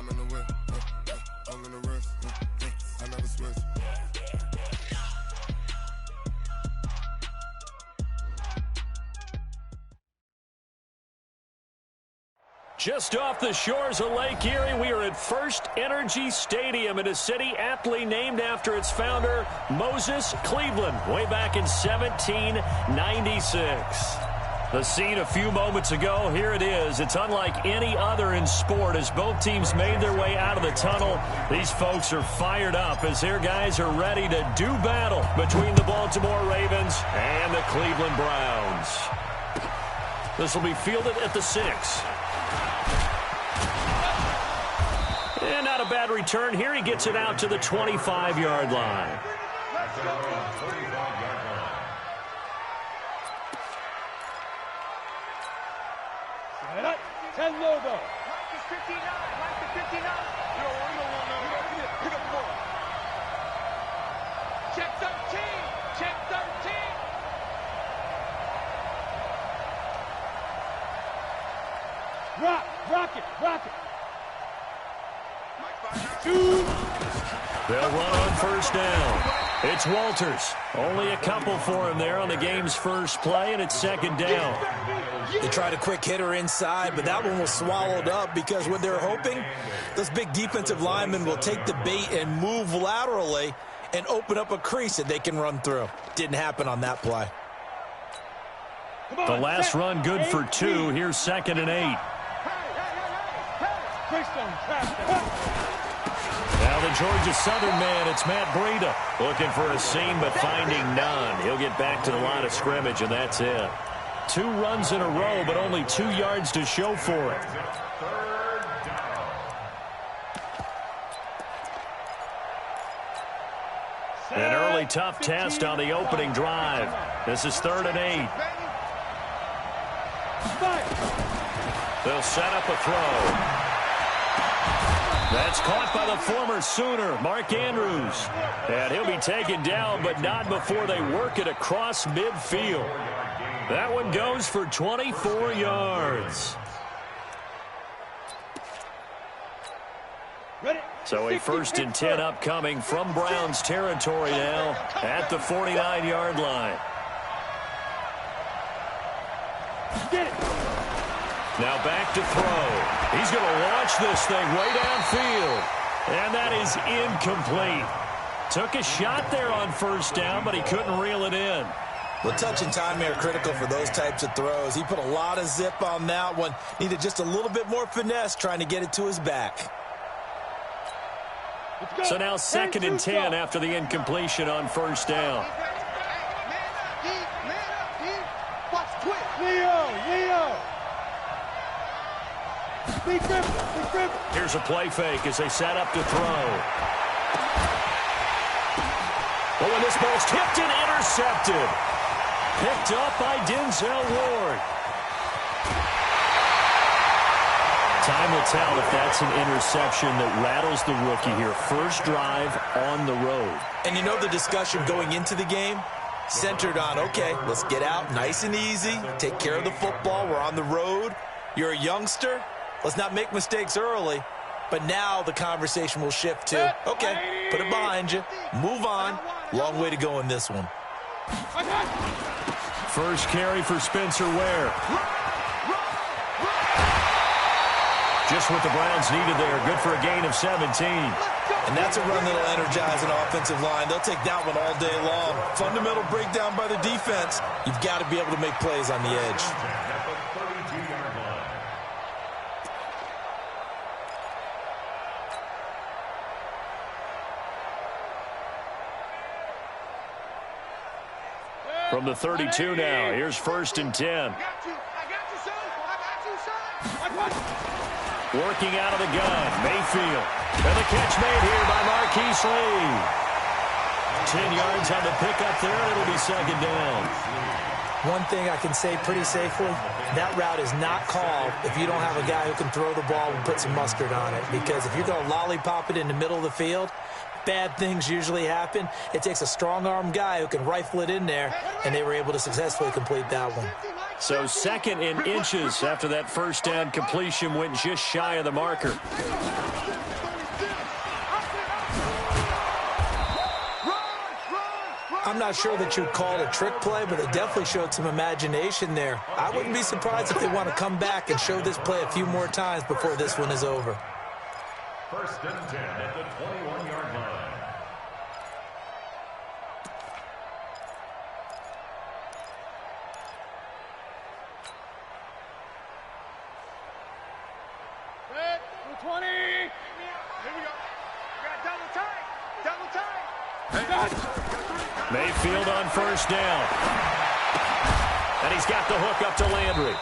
I'm in the whip, I'm in the wrist, I never switch. Just off the shores of Lake Erie, we are at First Energy Stadium in a city aptly named after its founder, Moses Cleveland, way back in 1796. The scene a few moments ago, here it is. It's unlike any other in sport as both teams made their way out of the tunnel. These folks are fired up as their guys are ready to do battle between the Baltimore Ravens and the Cleveland Browns. This will be fielded at the 6. And not a bad return here. He gets it out to the 25-yard line. Let's go. 25-yard line. Set up. 10 logo. Mike is 59. Mike is 59. You don't want no. Pick up the ball. Check 13. Check 13. Rock it. They'll run on first down. It's Walters. Only a couple for him there on the game's first play, and it's second down. They tried a quick hitter inside, but that one was swallowed up because what they're hoping, those big defensive linemen will take the bait and move laterally and open up a crease that they can run through. Didn't happen on that play. The last run good for 2. Here's 2nd and 8. Now the Georgia Southern man, it's Matt Breida, looking for a seam but finding none. He'll get back to the line of scrimmage, and that's it. 2 runs in a row, but only 2 yards to show for it. An early tough test on the opening drive. This is 3rd and 8. They'll set up a throw. That's caught by the former Sooner, Mark Andrews. And he'll be taken down, but not before they work it across midfield. That one goes for 24 yards. So a 1st and 10 upcoming from Browns territory now at the 49-yard line. Now back to throw. He's going to launch this thing way downfield. And that is incomplete. Took a shot there on first down, but he couldn't reel it in. The touch and time are critical for those types of throws. He put a lot of zip on that one. Needed just a little bit more finesse trying to get it to his back. So now 2nd and 10 after the incompletion on first down. Leo. Here's a play fake as they set up to throw. Oh, and this ball's tipped and intercepted. Picked up by Denzel Ward. Time will tell if that's an interception that rattles the rookie here. First drive on the road. And you know the discussion going into the game? Centered on, okay, let's get out nice and easy. Take care of the football. We're on the road. You're a youngster. Let's not make mistakes early. But now the conversation will shift to, okay, put it behind you. Move on. Long way to go in this one. First carry for Spencer Ware. Just what the Browns needed there. Good for a gain of 17. And that's a run that'll energize an offensive line. They'll take that one all day long. Fundamental breakdown by the defense. You've got to be able to make plays on the edge. From the 32 now, here's 1st and 10. I got you, son. Working out of the gun, Mayfield. And the catch made here by Marquise Lee. 10 yards on the pickup there, and it'll be 2nd down. One thing I can say pretty safely, that route is not called if you don't have a guy who can throw the ball and put some mustard on it. Because if you're going to lollipop it in the middle of the field, bad things usually happen. It takes a strong-arm guy who can rifle it in there, and they were able to successfully complete that one. So 2nd and inches after that first down completion went just shy of the marker. I'm not sure that you'd call it a trick play, but they definitely showed some imagination there. I wouldn't be surprised if they want to come back and show this play a few more times before this one is over. 1st and 10 at the 21-yard line. Set, 20. Here we go. We got double time. Double time. Mayfield on 1st down. And he's got the hook up to Landry.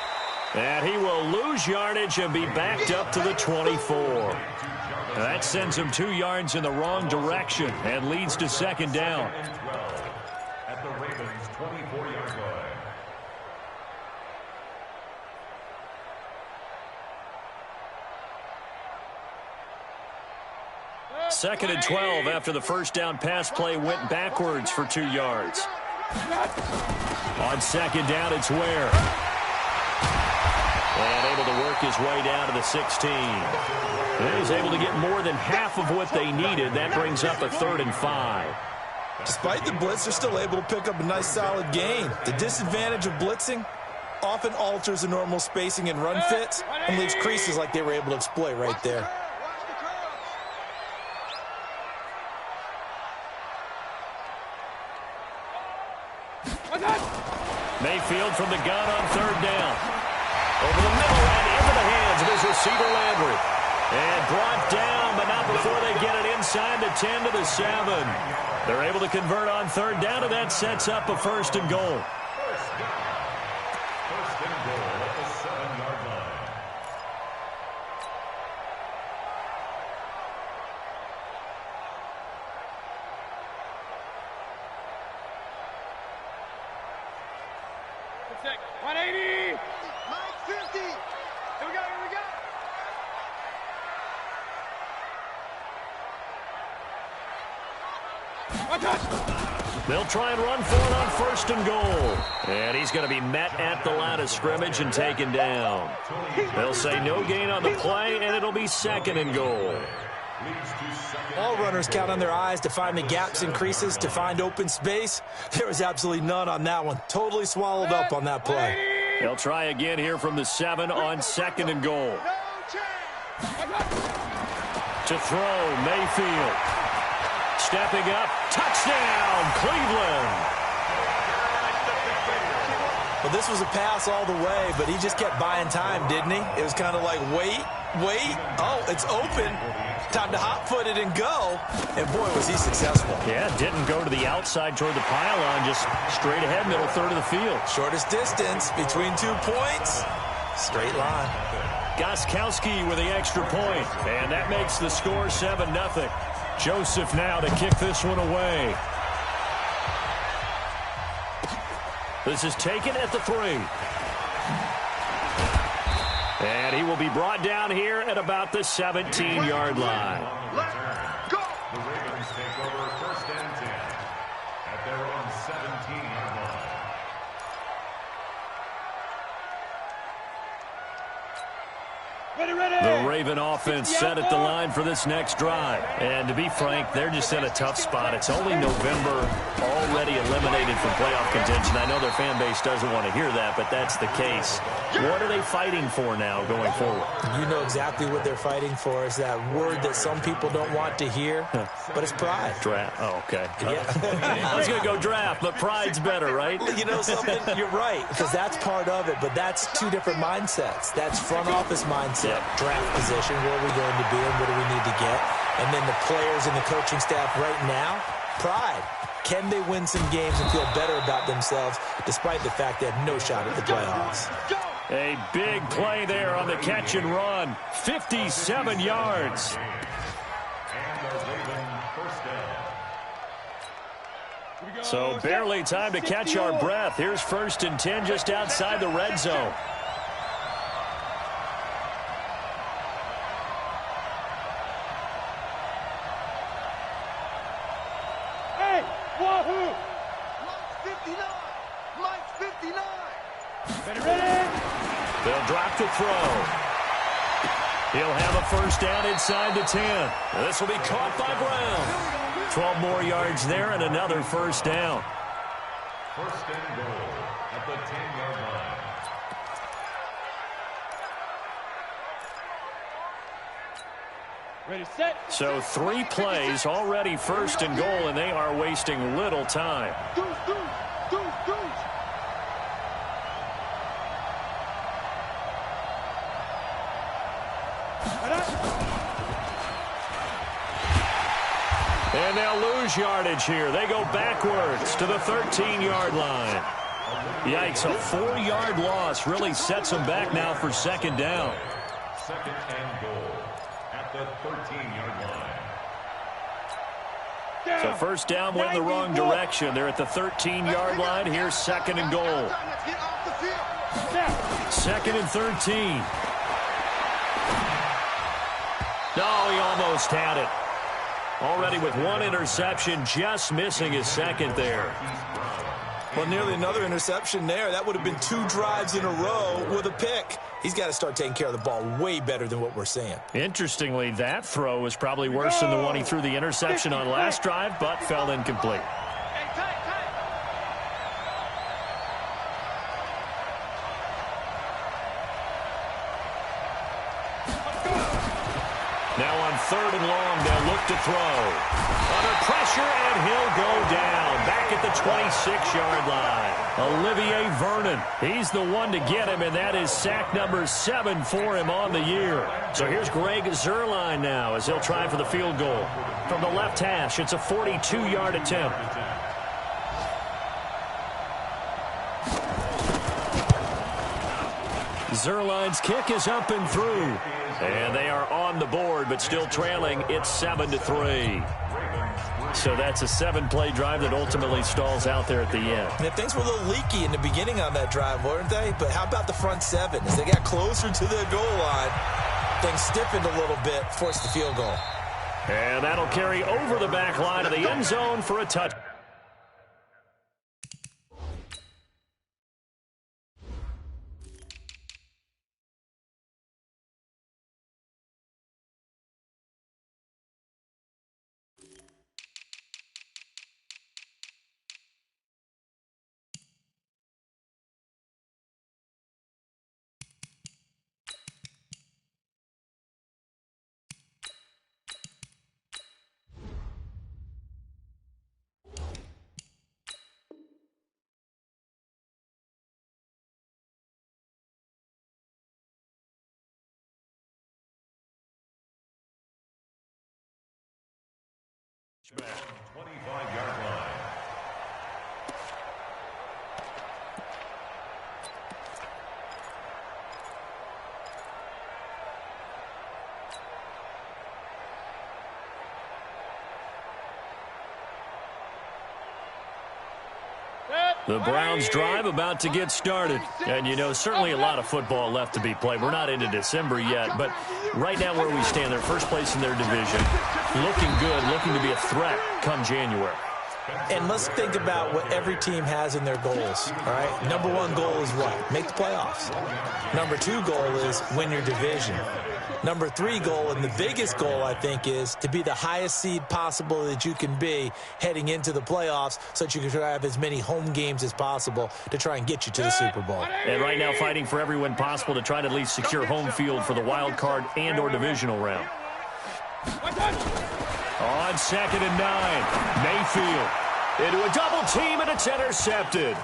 And he will lose yardage and be backed up to the 24. And that sends him 2 yards in the wrong direction and leads to 2nd down. At the Ravens' 24-yard line. 2nd and 12 after the 1st down pass play went backwards for 2 yards. On 2nd down, it's Ware. And able to work his way down to the 16. And he was able to get more than half of what they needed. That brings up a 3rd and 5. Despite the blitz, they're still able to pick up a nice solid gain. The disadvantage of blitzing often alters the normal spacing and run fits and leaves creases like they were able to exploit right there. Mayfield from the gun on 3rd down. Over the middle and into the hands of his receiver Landry. And brought down, but not before they get it inside the 10 to the 7. They're able to convert on 3rd down, and that sets up a 1st and goal. 1st and goal at the 7-yard line. Check, 180. Mike 50. Here we go. Here we go. One touch. They'll try and run for it on 1st and goal. And he's going to be met at the line of scrimmage and taken down. They'll say no gain on the play, and it'll be 2nd and goal. All runners count on their eyes to find the gaps and creases, to find open space. There was absolutely none on that one. Totally swallowed up on that play. They'll try again here from the 7 on 2nd and goal. No chance. To throw, Mayfield. Stepping up, touchdown, Cleveland. Well, this was a pass all the way, but he just kept buying time, didn't he? It was kind of like, wait. Oh, it's open. Time to hot-foot it and go. And, boy, was he successful. Yeah, didn't go to the outside toward the pylon, just straight ahead, middle third of the field. Shortest distance between 2 points. Straight line. Gostkowski with the extra point, and that makes the score 7-0. Joseph now to kick this one away. This is taken at the 3. And he will be brought down here at about the 17-yard line. Let's go. The Ravens take over 1st and 10 at their own 17-yard line. Ready, ready. The Raven offense set at the line for this next drive. And to be frank, they're just in a tough spot. It's only November, already eliminated from playoff contention. I know their fan base doesn't want to hear that, but that's the case. What are they fighting for now going forward? You know exactly what they're fighting for. Is that word that some people don't want to hear, but it's pride. Draft. Oh, okay. Yeah. I was going to go draft, but pride's better, right? You know something? You're right, because that's part of it, but that's 2 different mindsets. That's front office mindset, draft position, where are we going to be and what do we need to get? And then the players and the coaching staff right now, pride. Can they win some games and feel better about themselves despite the fact they have no shot at the playoffs? A big play there on the catch and run. 57 yards. And the Raven 1st down. So barely time to catch our breath. Here's 1st and 10 just outside the red zone. Hey, wahoo! Mike's 59. Mike's 59. Ready, ready. They'll drop to throw. He'll have a 1st down inside the 10. This will be caught by Brown. 12 more yards there and another 1st down. First and goal at the 10-yard line. Ready, set. So 3 plays already first and goal, and they are wasting little time. Deuce, deuce, deuce, deuce. And they'll lose yardage here. They go backwards to the 13-yard line. Yikes, a 4-yard loss really sets them back now for second down. Second and goal at the 13-yard line. So first down went in the wrong direction. They're at the 13-yard line. Here's second and goal. Let's get off the field. Second and 13. No, he almost had it. Already with 1 interception, just missing his second there. Well, nearly another interception there. That would have been 2 drives in a row with a pick. He's got to start taking care of the ball way better than what we're seeing. Interestingly, that throw was probably worse than the one he threw the interception on last drive, but fell incomplete. Hey, tight. Now on 3rd and long, they'll look to throw. Under pressure, and he'll go down. Back at the 26-yard line. Olivier Vernon. He's the one to get him, and that is sack number 7 for him on the year. So here's Greg Zuerlein now as he'll try for the field goal. From the left hash, it's a 42-yard attempt. Zuerlein's kick is up and through. And they are on the board, but still trailing. It's 7-3. So that's a 7-play drive that ultimately stalls out there at the end. And things were a little leaky in the beginning on that drive, weren't they? But how about the front 7? As they got closer to the goal line, things stiffened a little bit, forced the field goal. And that'll carry over the back line of the end zone for a touch. Back, 25-yard line. The Browns drive about to get started. And, you know, certainly a lot of football left to be played. We're not into December yet, but right now where we stand, they're first place in their division. Looking good, looking to be a threat come January. And let's think about what every team has in their goals, all right? Number 1 goal is what? Make the playoffs. Number 2 goal is win your division. Number 3 goal, and the biggest goal, I think, is to be the highest seed possible that you can be heading into the playoffs so that you can have as many home games as possible to try and get you to the Super Bowl. And right now fighting for every win possible to try to at least secure home field for the wild card and or divisional round. On 2nd and 9, Mayfield into a double team, and it's intercepted.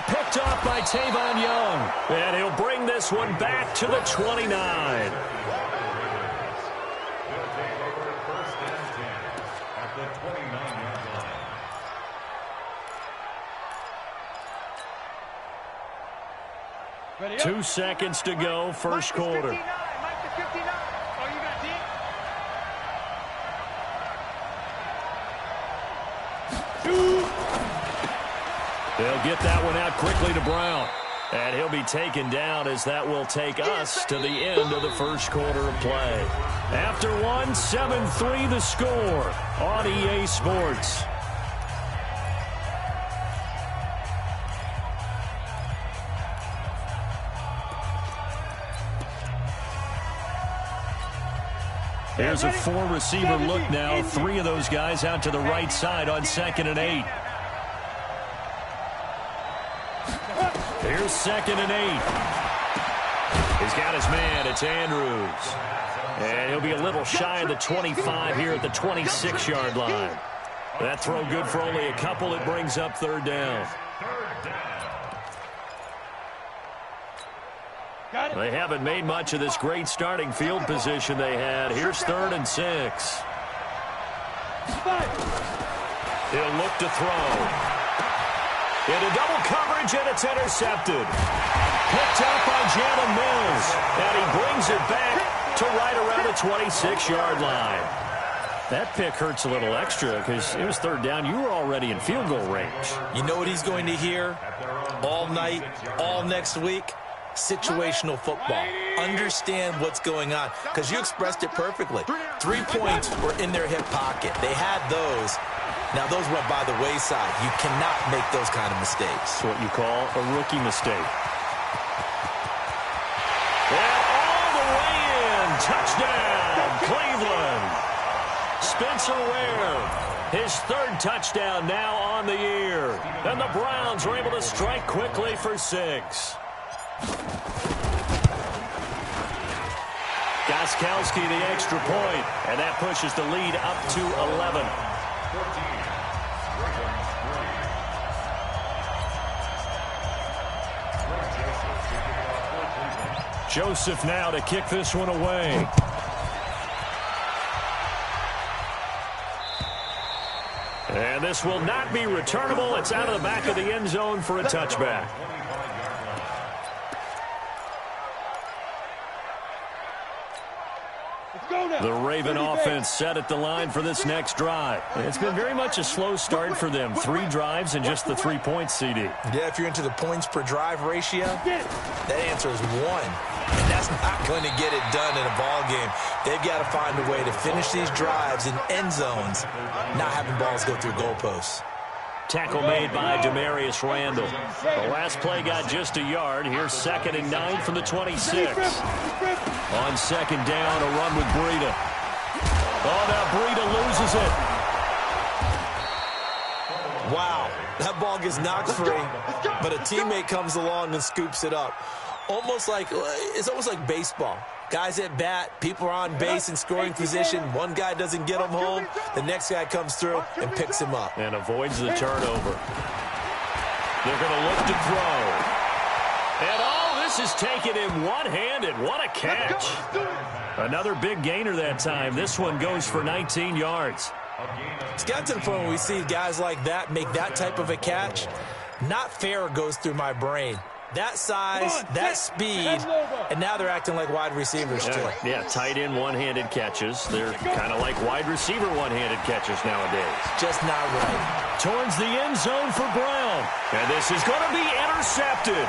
Picked off by Tavon Young, and he'll bring this one back to the 29. First and 10 at the 29-yard line. Ready, 2 seconds to go, first quarter. Mike the 59. Oh, you got deep. They'll get that one out quickly to Brown. And he'll be taken down as that will take us to the end of the first quarter of play. After one, 7-3 the score on EA Sports. Here's a 4-receiver look now. 3 of those guys out to the right side on 2nd and 8. Here's 2nd and 8. He's got his man. It's Andrews. And he'll be a little shy of the 25 here at the 26-yard line. That throw good for only a couple. It brings up 3rd down. They haven't made much of this great starting field position they had. Here's 3rd and 6. He'll look to throw. Into double coverage, and it's intercepted. Picked up by Jalen Mills. And he brings it back to right around the 26-yard line. That pick hurts a little extra because it was 3rd down. You were already in field goal range. You know what he's going to hear all night, all next week? Situational football. Understand what's going on, because you expressed it perfectly. 3 points were in their hip pocket. They had those. Now, those went by the wayside. You cannot make those kind of mistakes. That's what you call a rookie mistake. And all the way in. Touchdown, Cleveland. Spencer Ware, his 3rd touchdown now on the year. And the Browns are able to strike quickly for 6. Gostkowski the extra point, and that pushes the lead up to 11. Joseph now to kick this one away. And this will not be returnable. It's out of the back of the end zone for a touchback. The Raven offense set at the line for this next drive. It's been very much a slow start for them. 3 drives and just the 3 points, CD. Yeah, if you're into the points per drive ratio, that answer is 1. And that's not going to get it done in a ball game. They've got to find a way to finish these drives in end zones, not having balls go through goalposts. Tackle made by Demarius Randall. The last play got just a yard. Here's 2nd and 9 from the 26. On 2nd down, a run with Breida. Oh, now Breida loses it. Wow, that ball gets knocked free, but a teammate comes along and scoops it up. It's almost like baseball. Guys at bat, people are on base in scoring position. One guy doesn't get him home. The next guy comes through and picks him up. And avoids the turnover. They're going to look to throw. And this is taken in one-handed. What a catch. Another big gainer that time. This one goes for 19 yards. It's got to the point when we see guys like that make that type of a catch. Not fair goes through my brain. That size, that speed, and now they're acting like wide receivers too. Yeah, tight end one-handed catches. They're kind of like wide receiver one-handed catches nowadays. Just not right. Towards the end zone for Brown. And this is going to be intercepted.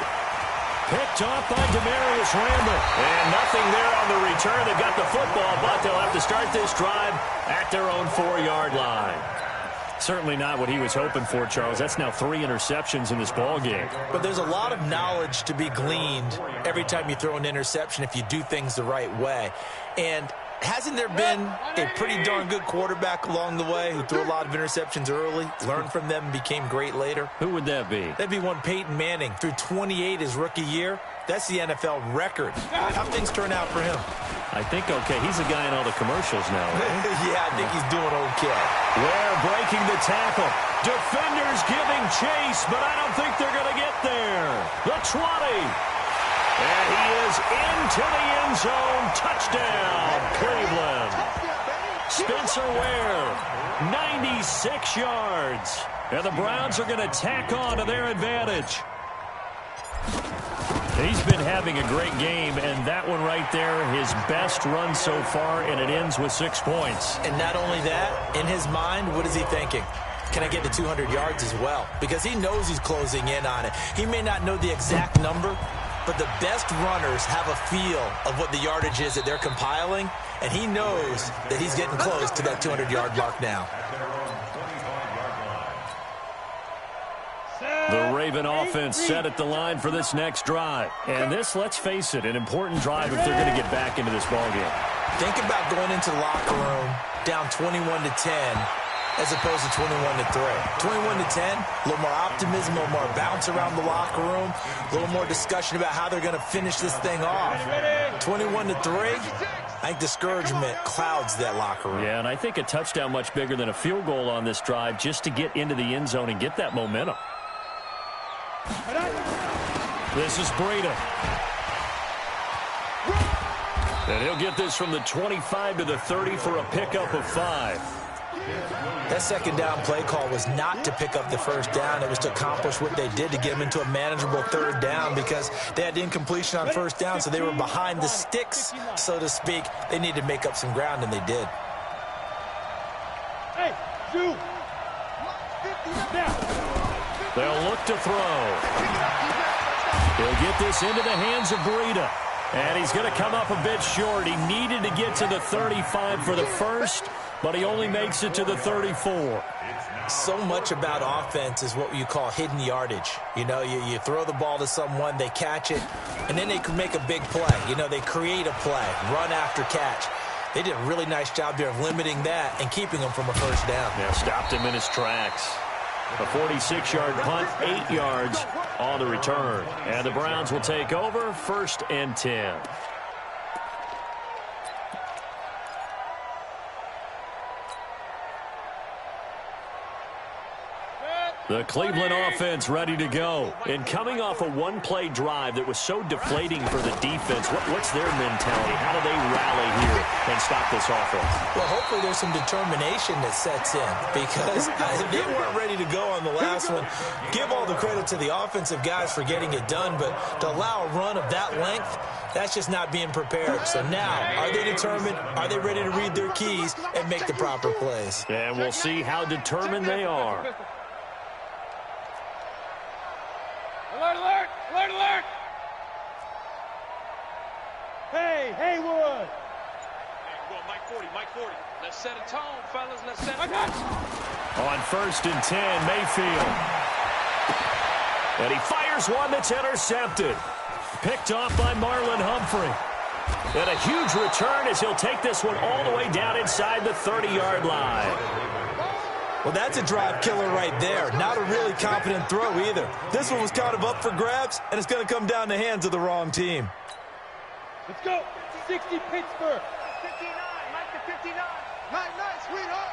Picked off by Demarius Randall. And nothing there on the return. They got the football, but they'll have to start this drive at their own 4-yard line. Certainly not what he was hoping for, Charles. That's now 3 interceptions in this ball game. But there's a lot of knowledge to be gleaned every time you throw an interception if you do things the right way. And hasn't there been a pretty darn good quarterback along the way who threw a lot of interceptions early, learned from them, and became great later? Who would that be? That'd be one Peyton Manning. Threw 28 his rookie year. That's the NFL record. How things turn out for him? I think okay. He's a guy in all the commercials now, right? Yeah, I think he's doing okay. Ware breaking the tackle. Defenders giving chase, but I don't think they're going to get there. The 20. And he is into the end zone. Touchdown, Cleveland. Spencer Ware, 96 yards. And the Browns are going to tack on to their advantage. He's been having a great game, and that one right there, his best run so far, and it ends with 6 points. And not only that, in his mind, what is he thinking? Can I get to 200 yards as well? Because he knows he's closing in on it. He may not know the exact number, but the best runners have a feel of what the yardage is that they're compiling, and he knows that he's getting close to that 200-yard mark now. The Raven offense set at the line for this next drive. And this, let's face it, an important drive if they're going to get back into this ballgame. Think about going into the locker room down 21-10 as opposed to 21-3. 21-10, a little more optimism, a little more bounce around the locker room, a little more discussion about how they're going to finish this thing off. 21-3, I think discouragement clouds that locker room. Yeah, and I think a touchdown much bigger than a field goal on this drive just to get into the end zone and get that momentum. This is Breida. And he'll get this from the 25 to the 30 for a pickup of 5. That second down play call was not to pick up the first down. It was to accomplish what they did to get them into a manageable third down because they had incompletion on first down, so they were behind the sticks, so to speak. They needed to make up some ground, and they did. Hey, shoot. They'll look to throw. He'll get this into the hands of Breida. And he's going to come up a bit short. He needed to get to the 35 for the first, but he only makes it to the 34. So much about offense is what you call hidden yardage. You know, you throw the ball to someone, they catch it, and then they can make a big play. You know, they create a play, run after catch. They did a really nice job there of limiting that and keeping him from a first down. Yeah, stopped him in his tracks. A 46-yard punt, 8 yards on the return. And the Browns will take over, 1st and 10. The Cleveland offense ready to go. And coming off a one-play drive that was so deflating for the defense, what's their mentality? How do they rally here and stop this offense? Well, hopefully there's some determination that sets in because they weren't ready to go on the last one. Give all the credit to the offensive guys for getting it done, but to allow a run of that length, that's just not being prepared. So now, are they determined? Are they ready to read their keys and make the proper plays? And we'll see how determined they are. Alert, alert, alert, alert. Hey, Haywood. Go, Mike 40, Mike 40. Let's set a tone, fellas. Let's set a tone. On 1st and 10, Mayfield. And he fires one that's intercepted. Picked off by Marlon Humphrey. And a huge return as he'll take this one all the way down inside the 30-yard line. Well, that's a drive killer right there. Not a really confident throw either. This one was kind of up for grabs, and it's going to come down the hands of the wrong team. Let's go. 60 Pittsburgh. 59, Mike the 59. Nice, sweetheart.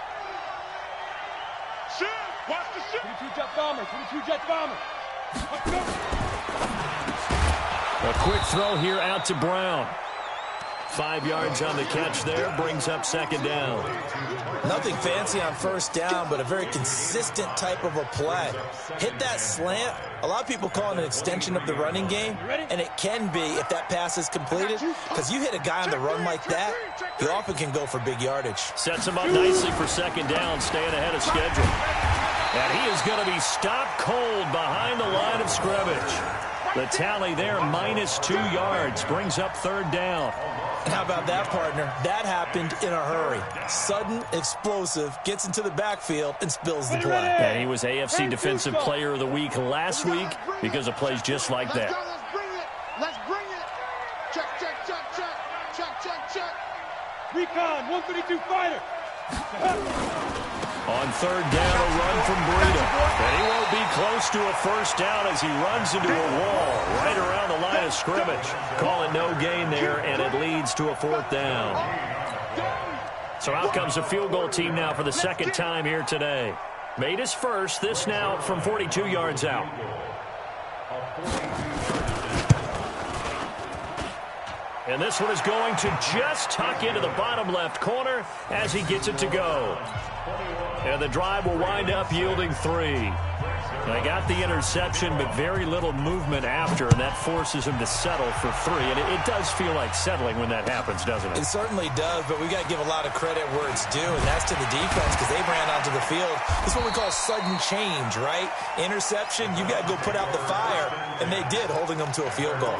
Shoot. Watch the shoot. 22 Jet Bomber. 22 Jet Bomber. Let's go. A quick throw here out to Brown. 5 yards on the catch there, brings up 2nd down. Nothing fancy on 1st down, but a very consistent type of a play. Hit that slant. A lot of people call it an extension of the running game, and it can be if that pass is completed, because you hit a guy on the run like that, he often can go for big yardage. Sets him up nicely for 2nd down, staying ahead of schedule. And he is going to be stopped cold behind the line of scrimmage. The tally there, -2 yards, brings up 3rd down. And how about that, partner? That happened in a hurry. Sudden, explosive, gets into the backfield, and spills the play. And he was AFC Defensive Player of the Week last week because of plays just like that. Let's bring it. Let's bring it. Check, check, check, check. Check, check, check. Recon, 132 fighter. On 3rd down, a run from Breida. And he won't be close to a 1st down as he runs into a wall right around the line of scrimmage. Call it no gain there, and it leads to a 4th down. So out comes the field goal team now for the 2nd time here today. Made his first, this now from 42 yards out. And this one is going to just tuck into the bottom left corner as he gets it to go. And the drive will wind up yielding 3. They got the interception, but very little movement after, and that forces him to settle for 3. And it does feel like settling when that happens, doesn't it? It certainly does, but we got to give a lot of credit where it's due, and that's to the defense because they ran onto the field. This is what we call sudden change, right? Interception, you got to go put out the fire, and they did, holding them to a field goal.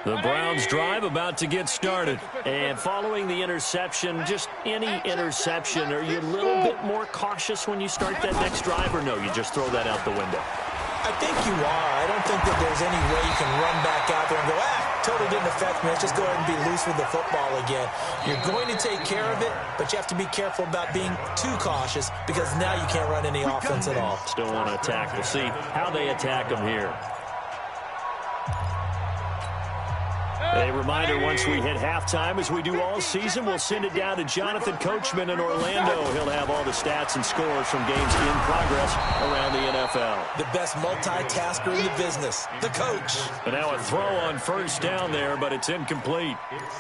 The Browns drive about to get started. And following the interception, just any interception, are you a little bit more cautious when you start that next drive, or no, you just throw that out the window? I think you are. I don't think that there's any way you can run back out there and go, totally didn't affect me. Let's just go ahead and be loose with the football again. You're going to take care of it, but you have to be careful about being too cautious because now you can't run any offense at all. Still want to attack. We'll see how they attack them here. A reminder, once we hit halftime, as we do all season, we'll send it down to Jonathan Coachman in Orlando. He'll have all the stats and scores from games in progress around the NFL. The best multitasker in the business, the coach. But now a throw on first down there, but it's incomplete.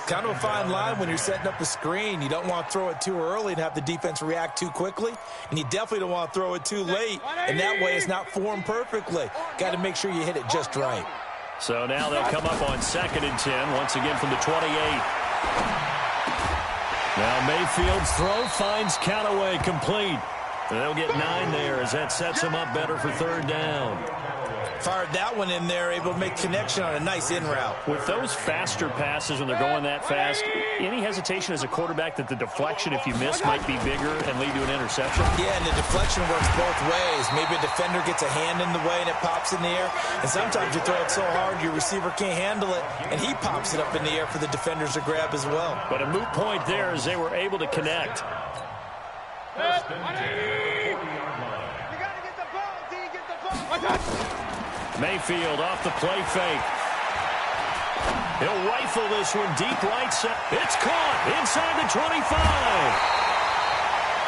Kind of a fine line when you're setting up a screen. You don't want to throw it too early and have the defense react too quickly, and you definitely don't want to throw it too late, and that way it's not formed perfectly. Got to make sure you hit it just right. So now they'll come up on 2nd and 10, once again from the 28. Now Mayfield's throw finds Callaway complete. They'll get 9 there as that sets them up better for 3rd down. Fired that one in there, able to make connection on a nice in route. With those faster passes when they're going that fast, any hesitation as a quarterback that the deflection, if you miss, might be bigger and lead to an interception? Yeah, and the deflection works both ways. Maybe a defender gets a hand in the way and it pops in the air. And sometimes you throw it so hard your receiver can't handle it, and he pops it up in the air for the defenders to grab as well. But a moot point there as they were able to connect. You got to get the ball. Do you get the ball? Mayfield off the play fake. He'll rifle this one deep right side. It's caught inside the 25.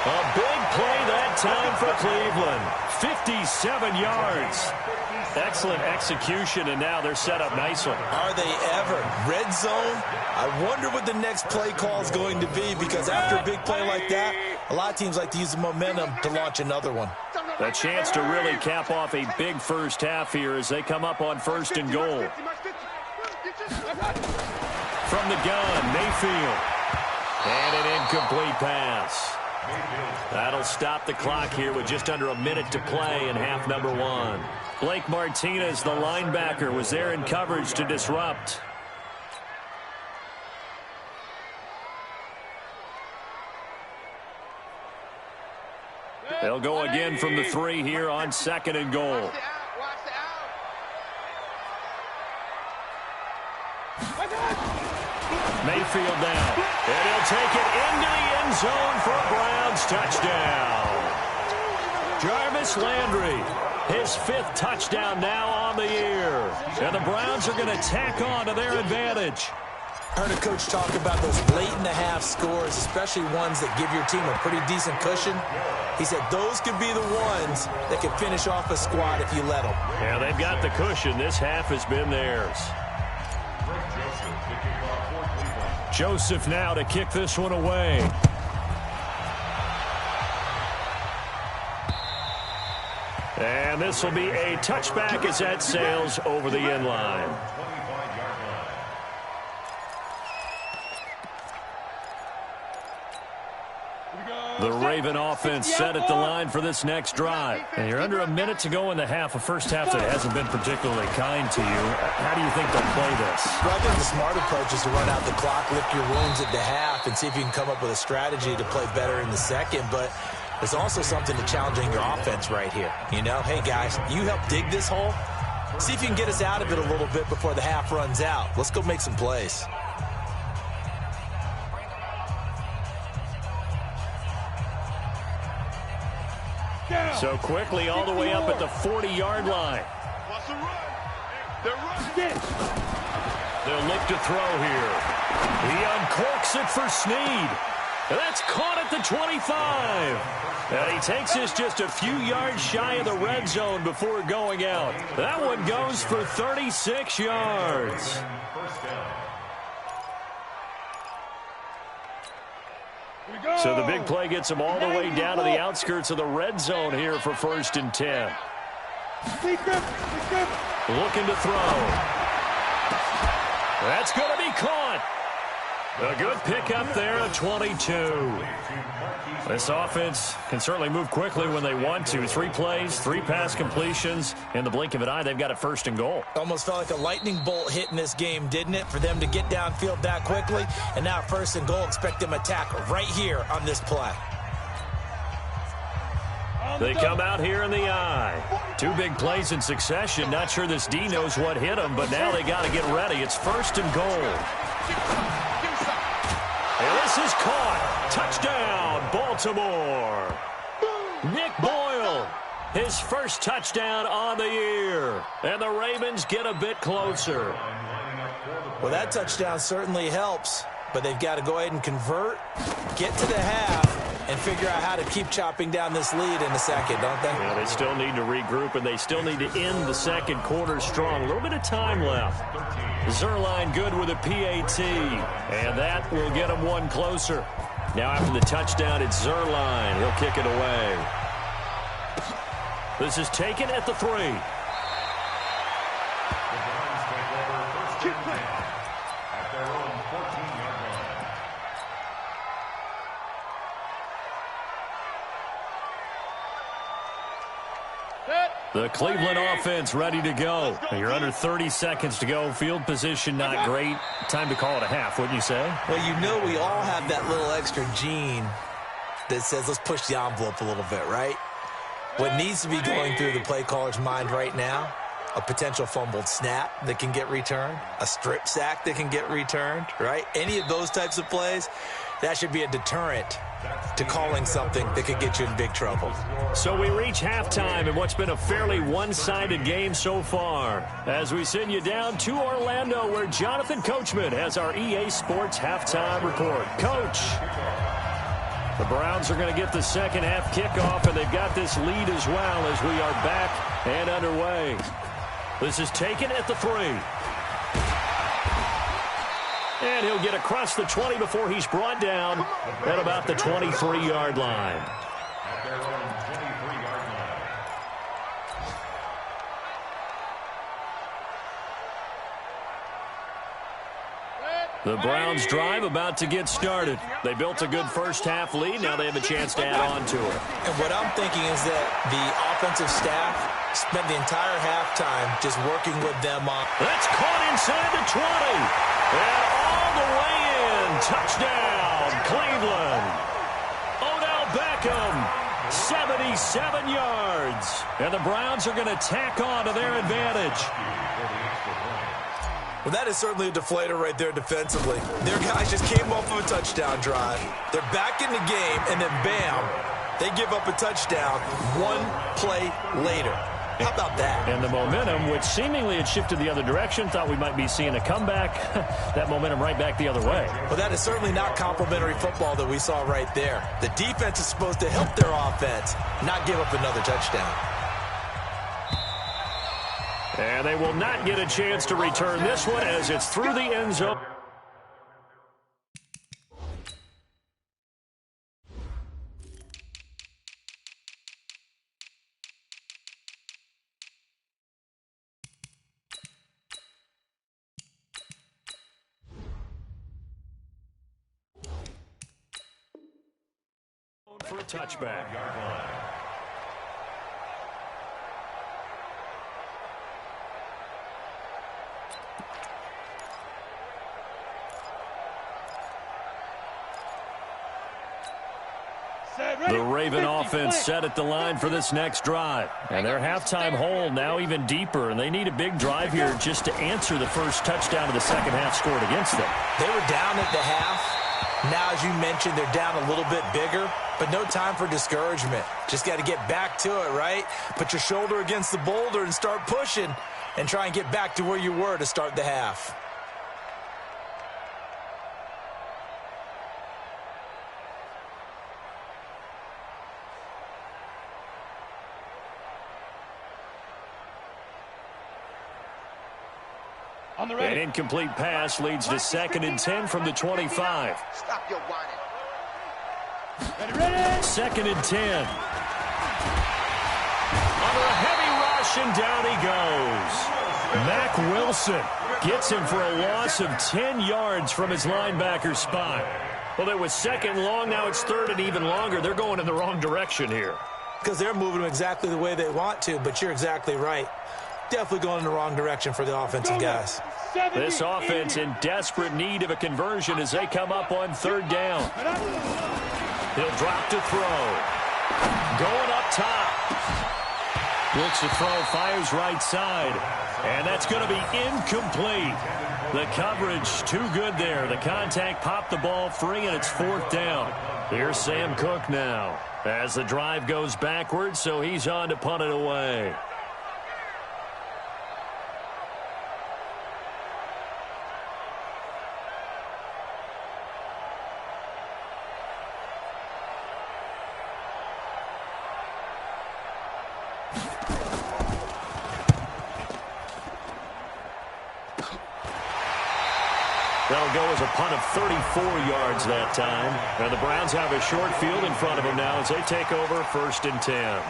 A big play that time for Cleveland. 57 yards. Excellent execution, and now they're set up nicely. Are they ever? Red zone? I wonder what the next play call is going to be, because after a big play like that, a lot of teams like to use the momentum to launch another one. A chance to really cap off a big first half here as they come up on 1st and goal. From the gun, Mayfield. And an incomplete pass. That'll stop the clock here with just under a minute to play in half number 1. Blake Martinez, the linebacker, was there in coverage to disrupt. They'll go again from the 3 here on 2nd and goal. Mayfield down. And he'll take it into the end zone for a Browns touchdown. Jarvis Landry, his 5th touchdown now on the year. And the Browns are going to tack on to their advantage. I heard a coach talk about those late-in-the-half scores, especially ones that give your team a pretty decent cushion. He said those could be the ones that can finish off a squad if you let them. Yeah, they've got the cushion. This half has been theirs. Joseph now to kick this one away. And this will be a touchback as that sails over the end line. The Raven offense set at the line for this next drive. And you're under a minute to go in the half. A first half that hasn't been particularly kind to you. How do you think they'll play this? Well, I think the smart approach is to run out the clock, lick your wounds at the half, and see if you can come up with a strategy to play better in the second. But there's also something to challenging your offense right here. You know, hey, guys, you help dig this hole. See if you can get us out of it a little bit before the half runs out. Let's go make some plays. So quickly all the way up at the 40-yard line. They'll look to throw here. He uncorks it for Snead. And that's caught at the 25. And he takes this just a few yards shy of the red zone before going out. That one goes for 36 yards. So the big play gets him all the way down to the outskirts of the red zone here for 1st and 10. Looking to throw. That's going to be caught. A good pickup there at 22. This offense can certainly move quickly when they want to. 3 plays, 3 pass completions. In the blink of an eye, they've got it 1st and goal. Almost felt like a lightning bolt hit in this game, didn't it? For them to get downfield that quickly. And now 1st and goal, expect them to attack right here on this play. They come out here in the I. 2 big plays in succession. Not sure this D knows what hit him, but now they got to get ready. It's 1st and goal. And this is caught. Touchdown, Baltimore. Nick Boyle, his first touchdown on the year. And the Ravens get a bit closer. Well, that touchdown certainly helps, but they've got to go ahead and convert, get to the half, and figure out how to keep chopping down this lead in the second, don't they? Yeah, they still need to regroup, and they still need to end the second quarter strong. A little bit of time left. Zerline good with a PAT, and that will get them 1 closer. Now after the touchdown, it's Zerline. He'll kick it away. This is taken at the 3. The Cleveland offense ready to go. You're under 30 seconds to go. Field position not great. Time to call it a half, wouldn't you say? Well, you know we all have that little extra gene that says let's push the envelope a little bit, right? What needs to be going through the play caller's mind right now, a potential fumbled snap that can get returned, a strip sack that can get returned, right? Any of those types of plays, that should be a deterrent to calling something that could get you in big trouble. So we reach halftime in what's been a fairly one-sided game so far, as we send you down to Orlando, where Jonathan Coachman has our EA Sports halftime report. Coach, the Browns are going to get the second half kickoff, and they've got this lead as well as we are back and underway. This is taken at the 3. And he'll get across the 20 before he's brought down at about the 23-yard line. At their own 23-yard line. The Browns drive about to get started. They built a good first half lead. Now they have a chance to add on to it. And what I'm thinking is that the offensive staff spent the entire halftime just working with them on. That's caught inside the 20. And all the way in. Touchdown, Cleveland. Odell Beckham, 77 yards. And the Browns are going to tack on to their advantage. Well, that is certainly a deflator right there defensively. Their guys just came off of a touchdown drive. They're back in the game, and then bam, they give up a touchdown 1 play later. How about that? And the momentum, which seemingly had shifted the other direction, thought we might be seeing a comeback. That momentum right back the other way. Well, that is certainly not complimentary football that we saw right there. The defense is supposed to help their offense, not give up another touchdown. And they will not get a chance to return this one as it's through the end zone. For a touchback. The Raven offense set at the line for this next drive. And their halftime hole now even deeper, and they need a big drive here just to answer the first touchdown of the second half scored against them. They were down at the half. Now, as you mentioned, they're down a little bit bigger, but no time for discouragement. Just got to get back to it, right? Put your shoulder against the boulder and start pushing and try and get back to where you were to start the half. An incomplete pass leads to 2nd and 10 from the 25. Stop your whining. 2nd and 10. Under a heavy rush, and down he goes. Mack Wilson gets him for a loss of 10 yards from his linebacker spot. Well, it was 2nd long. Now it's 3rd and even longer. They're going in the wrong direction here. Because they're moving them exactly the way they want to, but you're exactly right. Definitely going in the wrong direction for the offensive guys. This offense in desperate need of a conversion as they come up on 3rd down. He'll drop to throw. Going up top. Looks to throw, fires right side. And that's going to be incomplete. The coverage too good there. The contact popped the ball free, and it's 4th down. Here's Sam Cook now as the drive goes backwards, so he's on to punt it away. That'll go as a punt of 34 yards that time. And the Browns have a short field in front of them now as they take over 1st and 10.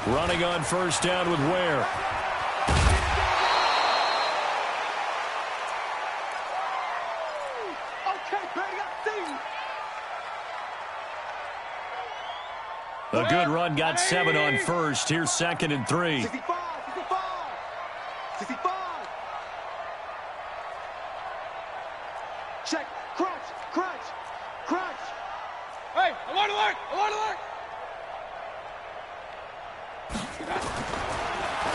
Running on 1st down with Ware. A good run, got 7 on 1st. Here's 2nd and 3. 65. Check, crunch. Hey, alert.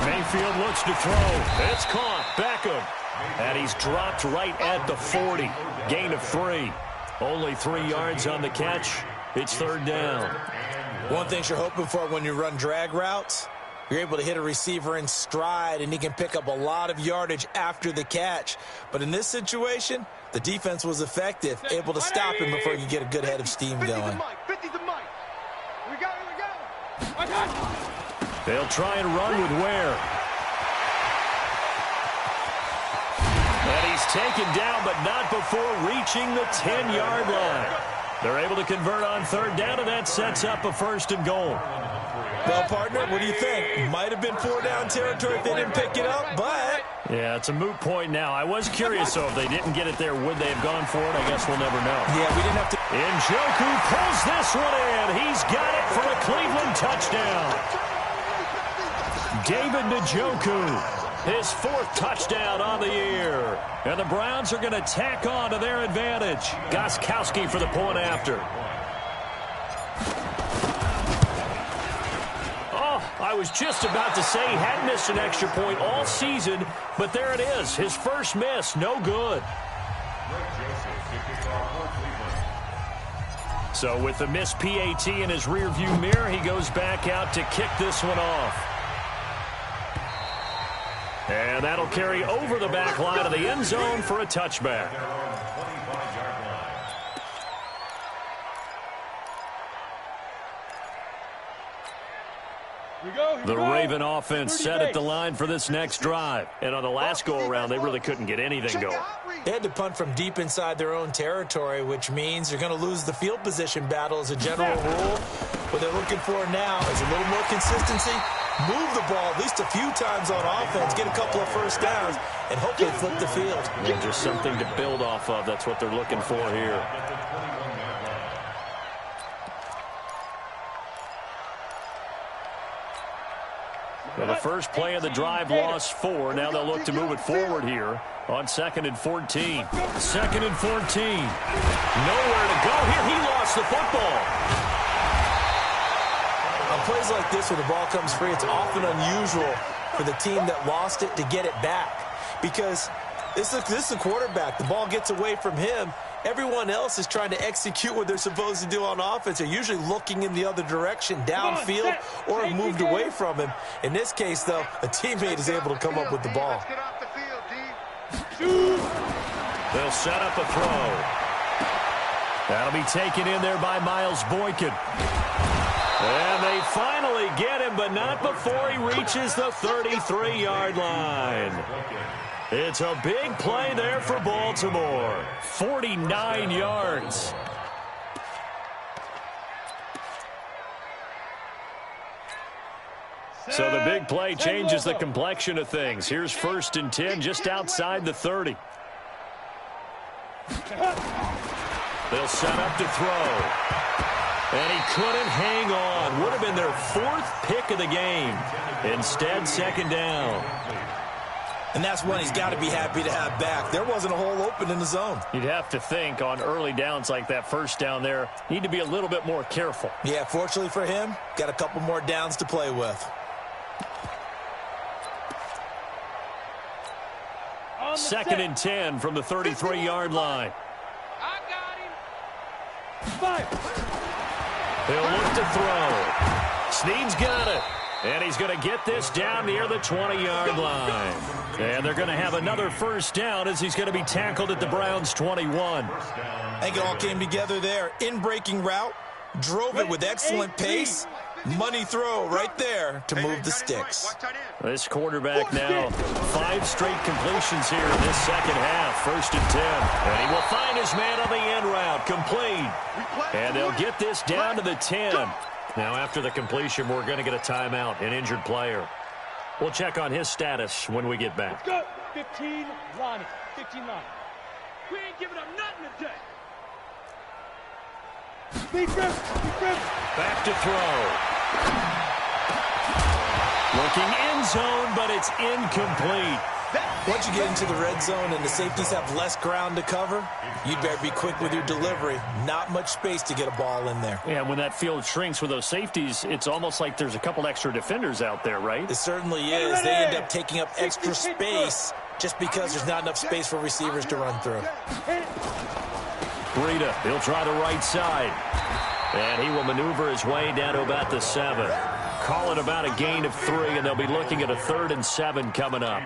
Mayfield looks to throw. It's caught. Beckham. And he's dropped right at the 40. Gain of 3. Only 3 yards on the catch. It's 3rd down. One thing you're hoping for when you run drag routes, you're able to hit a receiver in stride, and he can pick up a lot of yardage after the catch. But in this situation, the defense was effective, able to stop him before he could get a good head of steam going. 50 to Mike. We go. They'll try and run with Ware. And he's taken down, but not before reaching the 10-yard line. They're able to convert on 3rd down, and that sets up a 1st and goal. Well, partner, what do you think? Might have been 4-down territory if they didn't pick it up, but... Yeah, it's a moot point now. I was curious, so if they didn't get it there, would they have gone for it? I guess we'll never know. Yeah, we didn't have to... Njoku pulls this one in. He's got it for a Cleveland touchdown. David Njoku, his 4th touchdown on the year. And the Browns are going to tack on to their advantage. Gostkowski for the point after. I was just about to say he hadn't missed an extra point all season, but there it is. His first miss, no good. So with the missed PAT in his rearview mirror, he goes back out to kick this one off. And that'll carry over the back line of the end zone for a touchback. The Raven offense set at the line for this next drive. And on the last go-around, they really couldn't get anything going. They had to punt from deep inside their own territory, which means you're going to lose the field position battle as a general rule. What they're looking for now is a little more consistency, move the ball at least a few times on offense, get a couple of 1st downs, and hopefully flip the field. And just something to build off of. That's what they're looking for here. Well, the first play of the drive lost 4. Now they'll look to move it forward here on 2nd and 14. 2nd and 14. Nowhere to go here. He lost the football. On plays like this where the ball comes free, it's often unusual for the team that lost it to get it back. Because this is a quarterback. The ball gets away from him. Everyone else is trying to execute what they're supposed to do on offense. They're usually looking in the other direction, downfield, or have moved away from him. In this case, though, a teammate is able to come up with the ball. They'll set up a throw. That'll be taken in there by Miles Boykin. And they finally get him, but not before he reaches the 33-yard line. It's a big play there for Baltimore. 49 yards. So the big play changes the complexion of things. Here's 1st and 10 just outside the 30. They'll set up to throw. And he couldn't hang on. Would have been their 4th pick of the game. Instead, second down. And that's one he's got to be happy to have back. There wasn't a hole open in the zone. You'd have to think on early downs like that first down there, need to be a little bit more careful. Yeah, fortunately for him, got a couple more downs to play with. Second and 10 from the 33-yard line. I got him. Fire. He'll look to throw. Snead's got it. And he's going to get this down near the 20-yard line. And they're going to have another first down as he's going to be tackled at the Browns' 21. I think it all came together there. In-breaking route, drove it with excellent pace. Money throw right there to move the sticks. This quarterback now, 5 straight completions here in this second half. First and 10. And he will find his man on the end route, complete. And they'll get this down to the 10. Now, after the completion, we're going to get a timeout, an injured player. We'll check on his status when we get back. Go. 15 line. 15 line. We ain't giving up nothing today. Defense. Back to throw. Looking end zone, but it's incomplete. Once you get into the red zone and the safeties have less ground to cover, you'd better be quick with your delivery. Not much space to get a ball in there. Yeah, when that field shrinks with those safeties, it's almost like there's a couple extra defenders out there, right? It certainly is. They end up taking up extra space just because there's not enough space for receivers to run through. Breida, he'll try the right side. And he will maneuver his way down to about the 7. Call it about a gain of 3, and they'll be looking at a 3rd and 7 coming up.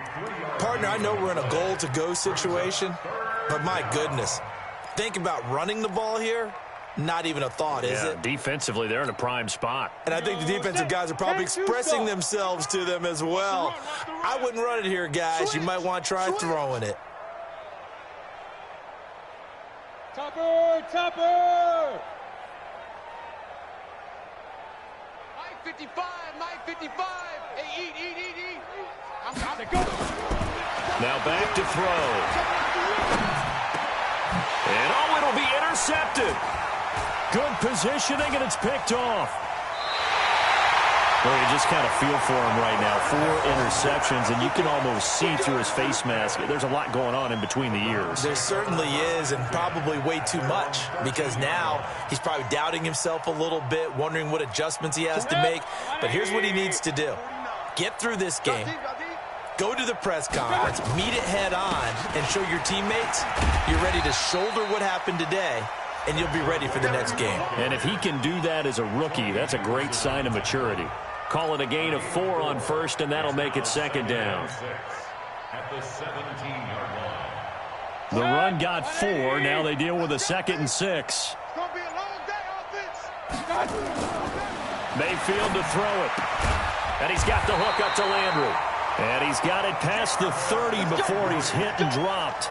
Partner, I know we're in a goal-to-go situation, but my goodness, think about running the ball here. Not even a thought, is it? Defensively, they're in a prime spot. And I think the defensive guys are probably expressing themselves to them as well. I wouldn't run it here, guys. You might want to try throwing it. Topper. Mike 55. Hey, eat. I'm to go. Now back to throw. And it'll be intercepted. Good positioning, and it's picked off. Well, you just kind of feel for him right now. 4 interceptions, and you can almost see through his face mask. There's a lot going on in between the ears. There certainly is, and probably way too much, because now he's probably doubting himself a little bit, wondering what adjustments he has to make. But here's what he needs to do. Get through this game. Go to the press conference, meet it head on, and show your teammates you're ready to shoulder what happened today, and you'll be ready for the next game. And if he can do that as a rookie, that's a great sign of maturity. Call it a gain of 4 on first, and that'll make it second down. At the 17-yard line. The run got 4. Now they deal with a 2nd and 6. It's going to be a long day, offense. Mayfield to throw it. And he's got the hook up to Landry. And he's got it past the 30 before he's hit and dropped.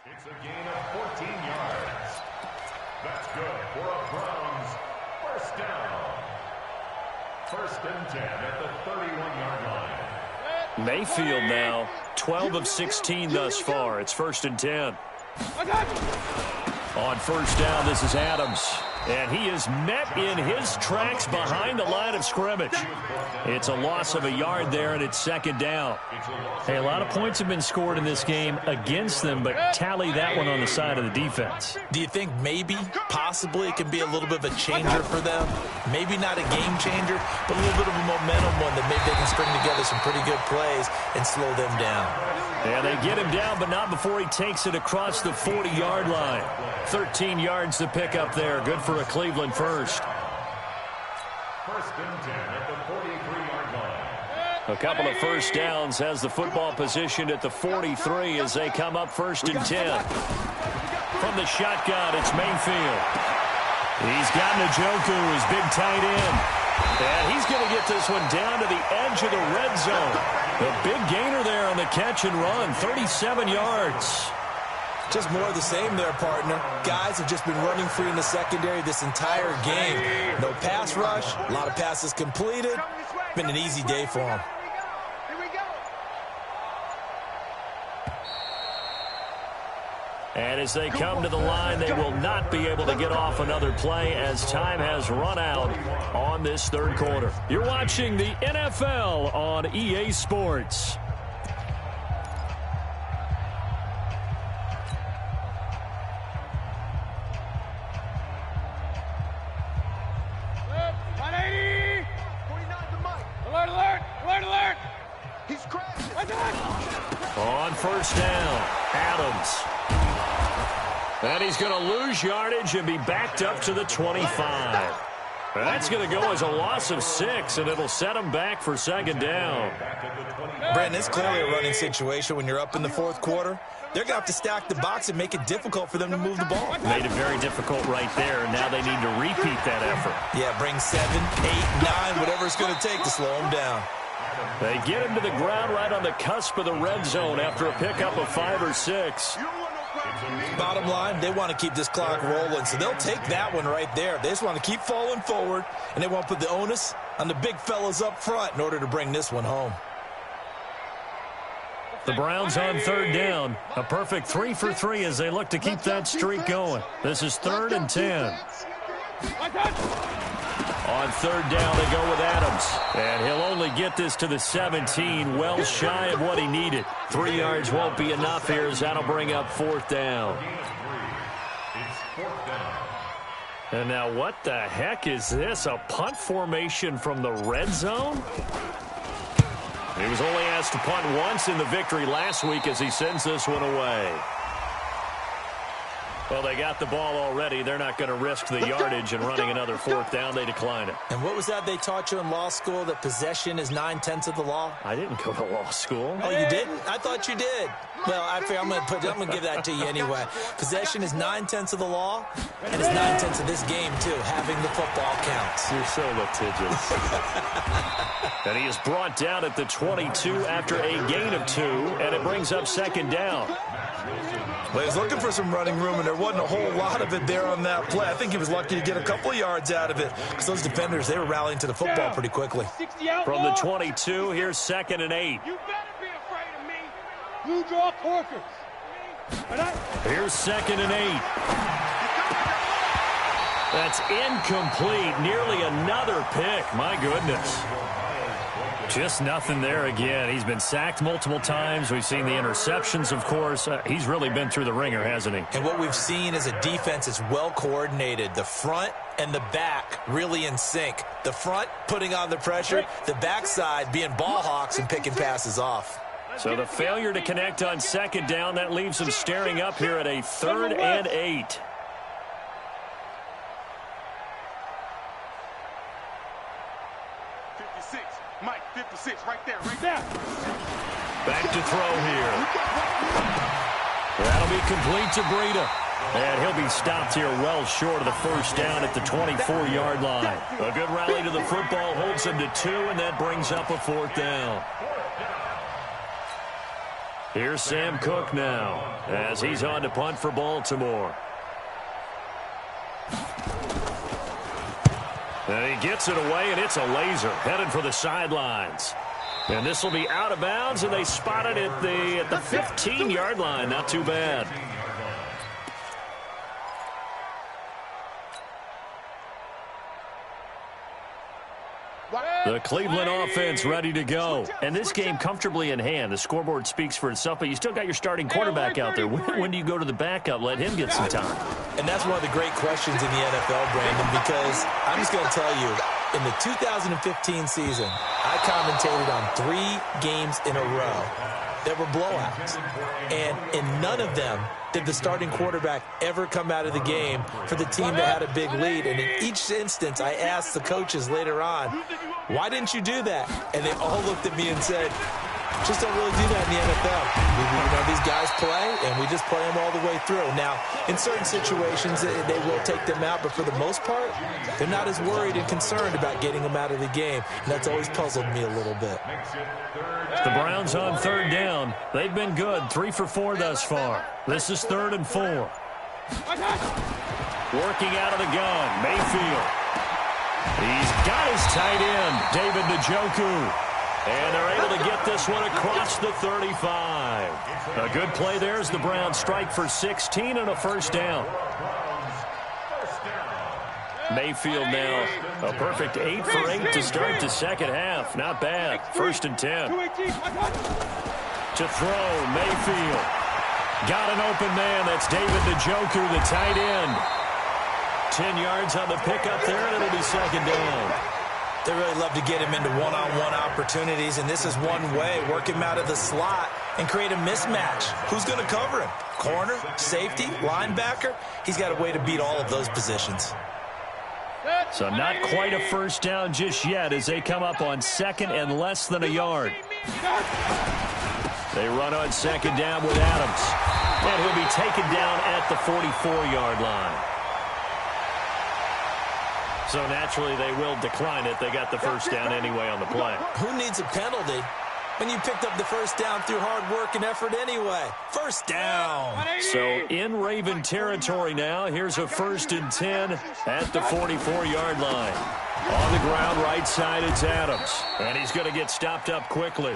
It's a gain of 14 yards. That's good for a Browns first down. First and 10 at the 31-yard line. Mayfield now, 12 of 16 thus far. It's first and 10. On first down, this is Adams. And he is met in his tracks behind the line of scrimmage. It's a loss of a yard there, and it's second down. Hey, a lot of points have been scored in this game against them, but tally that one on the side of the defense. Do you think maybe, possibly, it can be a little bit of a changer for them? Maybe not a game changer, but a little bit of a momentum one that maybe they can string together some pretty good plays and slow them down. Yeah, they get him down, but not before he takes it across the 40-yard line. 13 yards to pick up there. Good for a Cleveland first. First and 10 at the 43-yard line. A couple of first downs has the football positioned at the 43 as they come up first and 10. From the shotgun, it's Mayfield. He's got Njoku, his big tight end. And he's going to get this one down to the edge of the red zone. A big gainer there on the catch and run, 37 yards. Just more of the same there, partner. Guys have just been running free in the secondary this entire game. No pass rush, a lot of passes completed. Been an easy day for them. And as they come to the line, they will not be able to get off another play as time has run out on this third quarter. You're watching the NFL on EA Sports. On first down, Adams. And he's going to lose yardage and be backed up to the 25. That's going to go as a loss of 6, and it'll set him back for second down. Brandon, it's clearly a running situation when you're up in the fourth quarter. They're going to have to stack the box and make it difficult for them to move the ball. Made it very difficult right there, and now they need to repeat that effort. Yeah, bring 7, 8, 9, whatever it's going to take to slow him down. They get him to the ground right on the cusp of the red zone after a pickup of 5 or 6. Bottom line, they want to keep this clock rolling, so they'll take that one right there. They just want to keep falling forward, and they want to put the onus on the big fellas up front in order to bring this one home. The Browns on third down. A perfect 3 for 3 as they look to keep that streak going. This is 3rd and 10. On third down, they go with Adams. And he'll only get this to the 17, well shy of what he needed. 3 yards won't be enough here as that'll bring up 4th down. And now what the heck is this? A punt formation from the red zone? He was only asked to punt once in the victory last week as he sends this one away. Well, they got the ball already. They're not going to risk the yardage and running another 4th down. They decline it. And what was that they taught you in law school, that possession is 9/10 of the law? I didn't go to law school. Oh, you didn't? I thought you did. Well, I figure I'm going to give that to you anyway. Possession is 9/10 of the law, and it's 9/10 of this game, too. Having the football counts. You're so litigious. And he is brought down at the 22 after a gain of 2, and it brings up 2nd down. Well, he was looking for some running room, and there wasn't a whole lot of it there on that play. I think he was lucky to get a couple of yards out of it because those defenders, they were rallying to the football pretty quickly. From the 22, here's 2nd and 8. You better be afraid of me. Blue draw corkers. Here's 2nd and 8. That's incomplete. Nearly another pick. My goodness. Just nothing there again. He's been sacked multiple times. We've seen the interceptions, of course. He's really been through the ringer, hasn't he? And what we've seen is a defense that's well coordinated. The front and the back really in sync. The front putting on the pressure. The backside being ball hawks and picking passes off. So the failure to connect on 2nd down, that leaves him staring up here at a 3rd and 8. Mike, 56, right there, right there. Back to throw here. That'll be complete to Breida. And he'll be stopped here well short of the 1st down at the 24-yard line. A good rally to the football holds him to 2, and that brings up a 4th down. Here's Sam Cook now as he's on to punt for Baltimore. And he gets it away, and it's a laser headed for the sidelines. And this will be out of bounds, and they spot it at the 15-yard line. Not too bad. The Cleveland offense ready to go. And this game comfortably in hand. The scoreboard speaks for itself, but you still got your starting quarterback out there. When do you go to the backup? Let him get some time. And that's one of the great questions in the NFL, Brandon, because I'm just going to tell you, in the 2015 season, I commentated on 3 games in a row that were blowouts. And in none of them did the starting quarterback ever come out of the game for the team that had a big lead. And in each instance, I asked the coaches later on, why didn't you do that? And they all looked at me and said, Just don't really do that in the NFL. You know, these guys play, and we just play them all the way through. Now, in certain situations, they will take them out, but for the most part, they're not as worried and concerned about getting them out of the game, and that's always puzzled me a little bit. The Browns on third down. They've been good, 3 for 4 thus far. This is 3rd and 4. Working out of the gun, Mayfield. He's got his tight end, David Njoku. And they're able to get this one across the 35. A good play there as the Browns strike for 16 and a first down. Mayfield now a perfect 8 for 8 to start the second half. Not bad. 1st and 10. To throw, Mayfield. Got an open man. That's David Njoku, the tight end. 10 yards on the pickup there, and it'll be 2nd down. They really love to get him into one-on-one opportunities, and this is one way. Work him out of the slot and create a mismatch. Who's going to cover him? Corner, safety, linebacker? He's got a way to beat all of those positions. So not quite a first down just yet as they come up on 2nd and less than a yard. They run on 2nd down with Adams. And he'll be taken down at the 44-yard line. So naturally they will decline it. They got the first down anyway on the play. Who needs a penalty when you picked up the first down through hard work and effort anyway? First down. So in Raven territory now. Here's a 1st and 10 at the 44-yard line. On the ground, right side, it's Adams. And he's going to get stopped up quickly.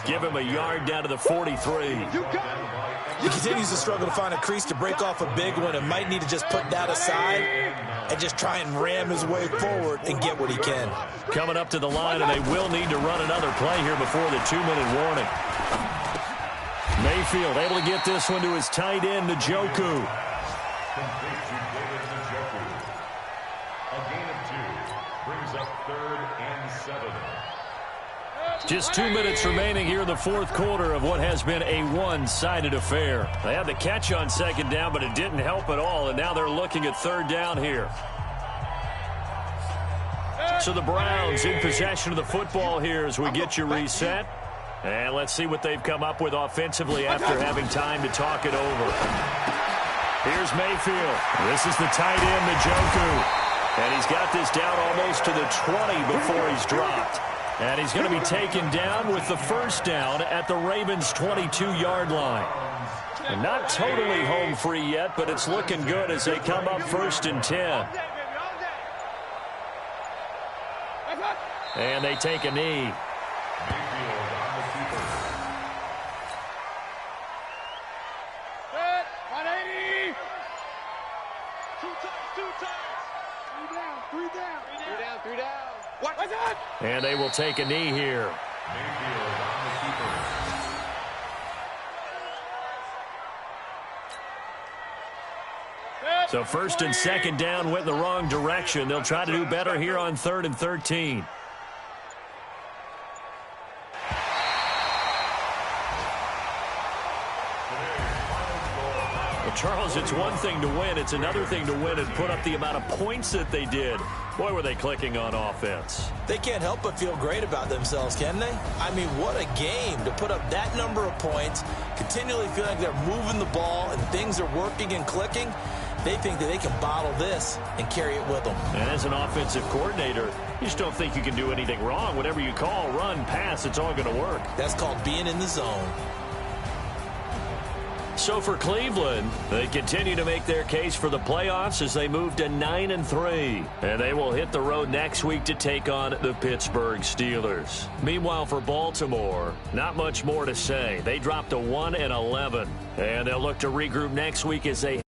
Give him a yard down to the 43. He continues to struggle to find a crease to break off a big one and might need to just put that aside and just try and ram his way forward and get what he can. Coming up to the line, and they will need to run another play here before the 2-minute warning. Mayfield able to get this one to his tight end, Njoku. A gain of 2 brings up 3rd and 7. Just 2 minutes remaining here in the 4th quarter of what has been a one-sided affair. They had the catch on 2nd down, but it didn't help at all, and now they're looking at 3rd down here. So the Browns in possession of the football here as we get you reset. And let's see what they've come up with offensively after having time to talk it over. Here's Mayfield. This is the tight end, Njoku. And he's got this down almost to the 20 before he's dropped. And he's going to be taken down with the first down at the Ravens' 22-yard line. And not totally home free yet, but it's looking good as they come up 1st and 10. And they take a knee. And they will take a knee here. So 1st and 2nd down went in the wrong direction. They'll try to do better here on 3rd and 13. Charles, it's one thing to win. It's another thing to win and put up the amount of points that they did. Boy, were they clicking on offense. They can't help but feel great about themselves, can they? I mean, what a game to put up that number of points, continually feel like they're moving the ball and things are working and clicking. They think that they can bottle this and carry it with them. And as an offensive coordinator, you just don't think you can do anything wrong. Whatever you call, run, pass, it's all going to work. That's called being in the zone. So for Cleveland, they continue to make their case for the playoffs as they move to 9-3. And they will hit the road next week to take on the Pittsburgh Steelers. Meanwhile, for Baltimore, not much more to say. They dropped to 1-11. And they'll look to regroup next week as they